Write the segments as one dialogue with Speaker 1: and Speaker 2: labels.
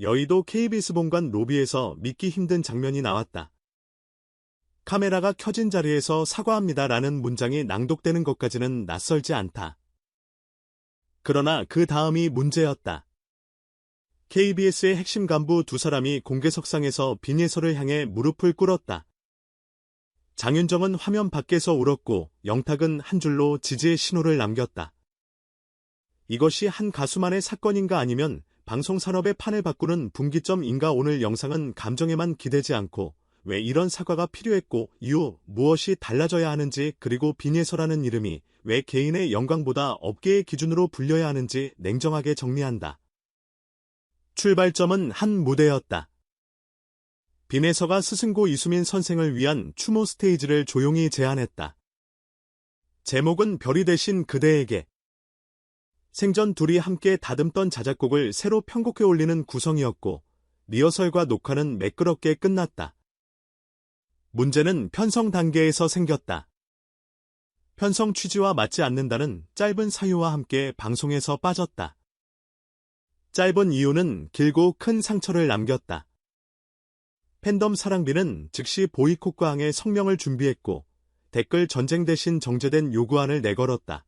Speaker 1: 여의도 KBS 본관 로비에서 믿기 힘든 장면이 나왔다. 카메라가 켜진 자리에서 사과합니다라는 문장이 낭독되는 것까지는 낯설지 않다. 그러나 그 다음이 문제였다. KBS의 핵심 간부 두 사람이 공개석상에서 빈예설을 향해 무릎을 꿇었다. 장윤정은 화면 밖에서 울었고 영탁은 한 줄로 지지의 신호를 남겼다. 이것이 한 가수만의 사건인가 아니면 방송산업의 판을 바꾸는 분기점인가. 오늘 영상은 감정에만 기대지 않고 왜 이런 사과가 필요했고 이후 무엇이 달라져야 하는지, 그리고 빈예설라는 이름이 왜 개인의 영광보다 업계의 기준으로 불려야 하는지 냉정하게 정리한다. 출발점은 한 무대였다. 빈혜서가 스승고 이수민 선생을 위한 추모 스테이지를 조용히 제안했다. 제목은 별이 대신 그대에게. 생전 둘이 함께 다듬던 자작곡을 새로 편곡해 올리는 구성이었고 리허설과 녹화는 매끄럽게 끝났다. 문제는 편성 단계에서 생겼다. 편성 취지와 맞지 않는다는 짧은 사유와 함께 방송에서 빠졌다. 짧은 이유는 길고 큰 상처를 남겼다. 팬덤 사랑비는 즉시 보이콧과 항의 성명을 준비했고 댓글 전쟁 대신 정제된 요구안을 내걸었다.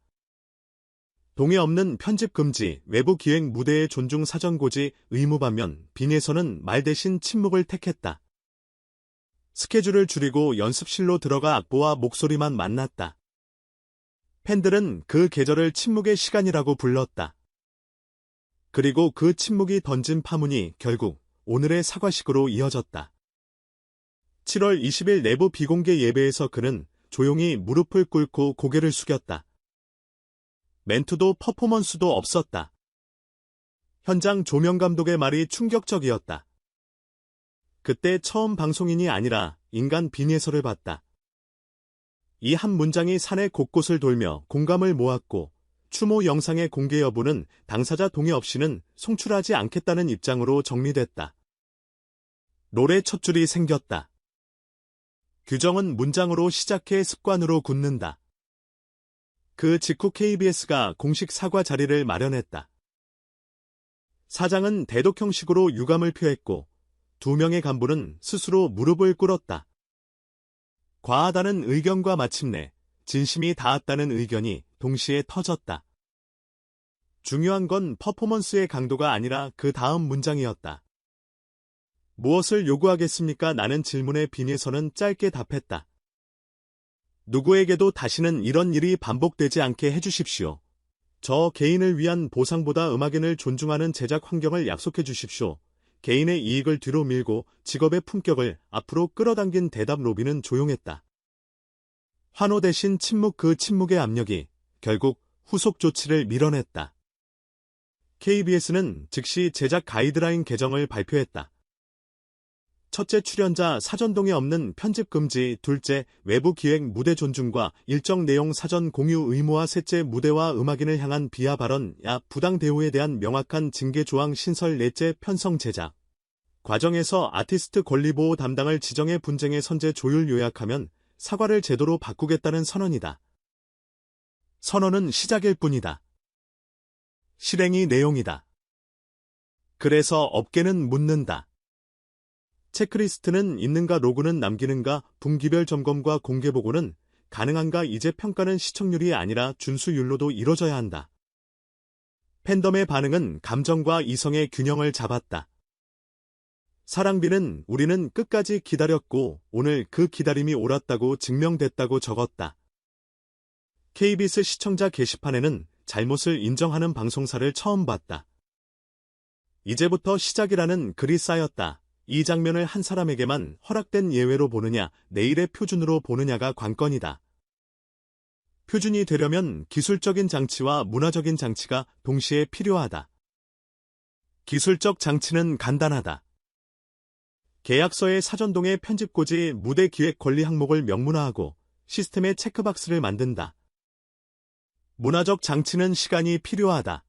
Speaker 1: 동의 없는 편집 금지, 외부 기획 무대의 존중 사전 고지 의무. 반면 빈혜서는 말 대신 침묵을 택했다. 스케줄을 줄이고 연습실로 들어가 악보와 목소리만 만났다. 팬들은 그 계절을 침묵의 시간이라고 불렀다. 그리고 그 침묵이 던진 파문이 결국 오늘의 사과식으로 이어졌다. 7월 20일 내부 비공개 예배에서 그는 조용히 무릎을 꿇고 고개를 숙였다. 멘트도 퍼포먼스도 없었다. 현장 조명 감독의 말이 충격적이었다. 그때 처음 방송인이 아니라 인간 빈예설을 봤다. 이 한 문장이 사내 곳곳을 돌며 공감을 모았고 추모 영상의 공개 여부는 당사자 동의 없이는 송출하지 않겠다는 입장으로 정리됐다. 롤의 첫 줄이 생겼다. 규정은 문장으로 시작해 습관으로 굳는다. 그 직후 KBS가 공식 사과 자리를 마련했다. 사장은 대독 형식으로 유감을 표했고 두 명의 간부는 스스로 무릎을 꿇었다. 과하다는 의견과 마침내 진심이 닿았다는 의견이 동시에 터졌다. 중요한 건 퍼포먼스의 강도가 아니라 그 다음 문장이었다. 무엇을 요구하겠습니까? 라는 질문에 빈혜서는 짧게 답했다. 누구에게도 다시는 이런 일이 반복되지 않게 해주십시오. 저 개인을 위한 보상보다 음악인을 존중하는 제작 환경을 약속해 주십시오. 개인의 이익을 뒤로 밀고 직업의 품격을 앞으로 끌어당긴 대답. 로비는 조용했다. 환호 대신 침묵. 그 침묵의 압력이 결국 후속 조치를 밀어냈다. KBS는 즉시 제작 가이드라인 개정을 발표했다. 첫째, 출연자 사전 동의 없는 편집 금지. 둘째, 외부 기획 무대 존중과 일정 내용 사전 공유 의무화. 셋째, 무대와 음악인을 향한 비하 발언, 부당 대우에 대한 명확한 징계 조항 신설. 넷째, 편성 제작 과정에서 아티스트 권리보호 담당을 지정해 분쟁의 선제 조율. 요약하면 사과를 제도로 바꾸겠다는 선언이다. 선언은 시작일 뿐이다. 실행이 내용이다. 그래서 업계는 묻는다. 체크리스트는 있는가? 로그는 남기는가? 분기별 점검과 공개보고는 가능한가? 이제 평가는 시청률이 아니라 준수율로도 이뤄져야 한다. 팬덤의 반응은 감정과 이성의 균형을 잡았다. 사랑비는 우리는 끝까지 기다렸고 오늘 그 기다림이 옳았다고 증명됐다고 적었다. KBS 시청자 게시판에는 잘못을 인정하는 방송사를 처음 봤다. 이제부터 시작이라는 글이 쌓였다. 이 장면을 한 사람에게만 허락된 예외로 보느냐, 내일의 표준으로 보느냐가 관건이다. 표준이 되려면 기술적인 장치와 문화적인 장치가 동시에 필요하다. 기술적 장치는 간단하다. 계약서의 사전동의 편집고지, 무대 기획 권리 항목을 명문화하고 시스템에 체크박스를 만든다. 문화적 장치는 시간이 필요하다.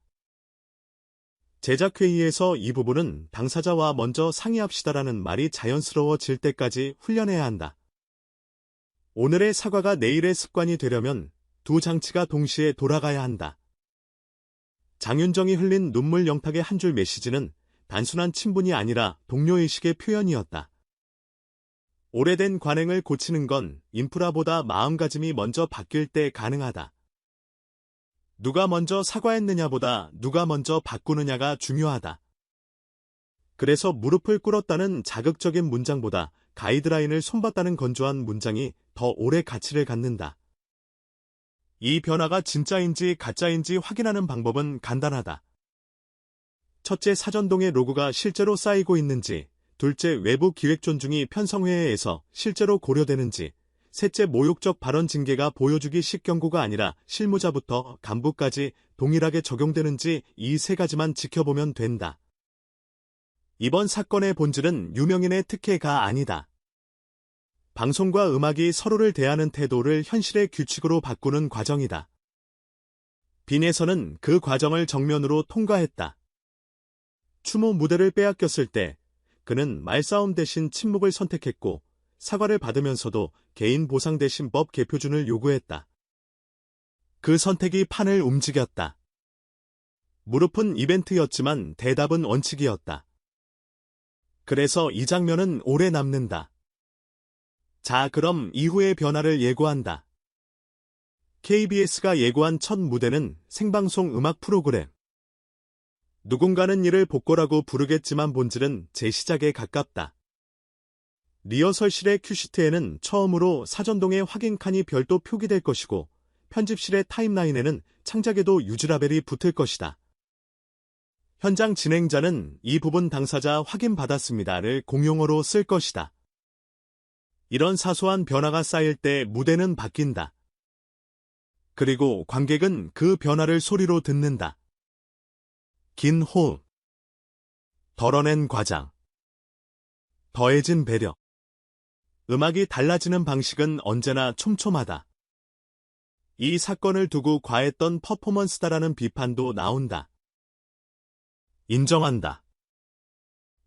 Speaker 1: 제작회의에서 이 부분은 당사자와 먼저 상의합시다라는 말이 자연스러워질 때까지 훈련해야 한다. 오늘의 사과가 내일의 습관이 되려면 두 장치가 동시에 돌아가야 한다. 장윤정이 흘린 눈물 영탁의 한 줄 메시지는 단순한 친분이 아니라 동료의식의 표현이었다. 오래된 관행을 고치는 건 인프라보다 마음가짐이 먼저 바뀔 때 가능하다. 누가 먼저 사과했느냐보다 누가 먼저 바꾸느냐가 중요하다. 그래서 무릎을 꿇었다는 자극적인 문장보다 가이드라인을 손봤다는 건조한 문장이 더 오래 가치를 갖는다. 이 변화가 진짜인지 가짜인지 확인하는 방법은 간단하다. 첫째, 사전동의 로고가 실제로 쌓이고 있는지, 둘째, 외부 기획 존중이 편성회의에서 실제로 고려되는지, 셋째, 모욕적 발언 징계가 보여주기식 경고가 아니라 실무자부터 간부까지 동일하게 적용되는지 이 세 가지만 지켜보면 된다. 이번 사건의 본질은 유명인의 특혜가 아니다. 방송과 음악이 서로를 대하는 태도를 현실의 규칙으로 바꾸는 과정이다. 빈에서는 그 과정을 정면으로 통과했다. 추모 무대를 빼앗겼을 때 그는 말싸움 대신 침묵을 선택했고 사과를 받으면서도 개인 보상 대신 법 개표준을 요구했다. 그 선택이 판을 움직였다. 무릎은 이벤트였지만 대답은 원칙이었다. 그래서 이 장면은 오래 남는다. 자, 그럼 이후의 변화를 예고한다. KBS가 예고한 첫 무대는 생방송 음악 프로그램. 누군가는 이를 복고라고 부르겠지만 본질은 재시작에 가깝다. 리허설실의 큐시트에는 처음으로 사전동의 확인칸이 별도 표기될 것이고 편집실의 타임라인에는 창작에도 유즈라벨이 붙을 것이다. 현장 진행자는 이 부분 당사자 확인받았습니다를 공용어로 쓸 것이다. 이런 사소한 변화가 쌓일 때 무대는 바뀐다. 그리고 관객은 그 변화를 소리로 듣는다. 긴 호흡, 덜어낸 과장, 더해진 배려. 음악이 달라지는 방식은 언제나 촘촘하다. 이 사건을 두고 과했던 퍼포먼스다라는 비판도 나온다. 인정한다.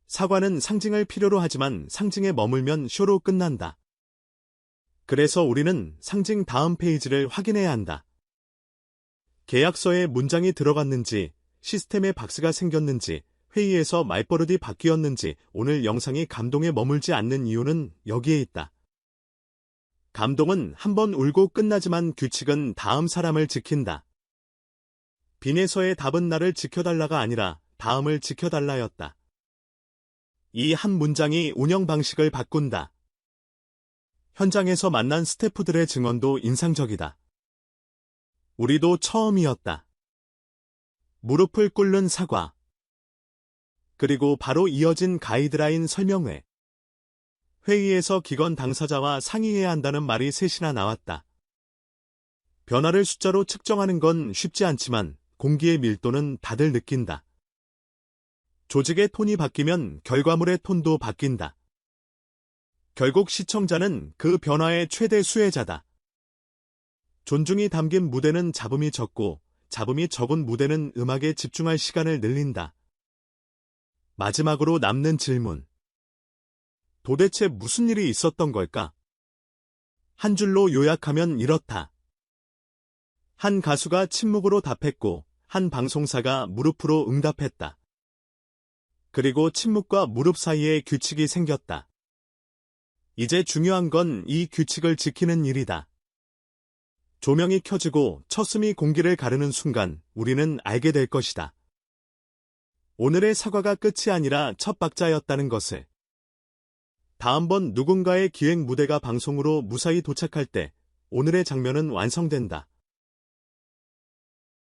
Speaker 1: 사과는 상징을 필요로 하지만 상징에 머물면 쇼로 끝난다. 그래서 우리는 상징 다음 페이지를 확인해야 한다. 계약서에 문장이 들어갔는지, 시스템에 박스가 생겼는지, 회의에서 말버릇이 바뀌었는지 오늘 영상이 감동에 머물지 않는 이유는 여기에 있다. 감동은 한 번 울고 끝나지만 규칙은 다음 사람을 지킨다. 빈에서의 답은 나를 지켜달라가 아니라 다음을 지켜달라였다. 이 한 문장이 운영 방식을 바꾼다. 현장에서 만난 스태프들의 증언도 인상적이다. 우리도 처음이었다. 무릎을 꿇는 사과. 그리고 바로 이어진 가이드라인 설명회. 회의에서 기관 당사자와 상의해야 한다는 말이 셋이나 나왔다. 변화를 숫자로 측정하는 건 쉽지 않지만 공기의 밀도는 다들 느낀다. 조직의 톤이 바뀌면 결과물의 톤도 바뀐다. 결국 시청자는 그 변화의 최대 수혜자다. 존중이 담긴 무대는 잡음이 적고 잡음이 적은 무대는 음악에 집중할 시간을 늘린다. 마지막으로 남는 질문. 도대체 무슨 일이 있었던 걸까? 한 줄로 요약하면 이렇다. 한 가수가 침묵으로 답했고 한 방송사가 무릎으로 응답했다. 그리고 침묵과 무릎 사이에 규칙이 생겼다. 이제 중요한 건 이 규칙을 지키는 일이다. 조명이 켜지고 첫숨이 공기를 가르는 순간 우리는 알게 될 것이다. 오늘의 사과가 끝이 아니라 첫 박자였다는 것을. 다음번 누군가의 기획 무대가 방송으로 무사히 도착할 때 오늘의 장면은 완성된다.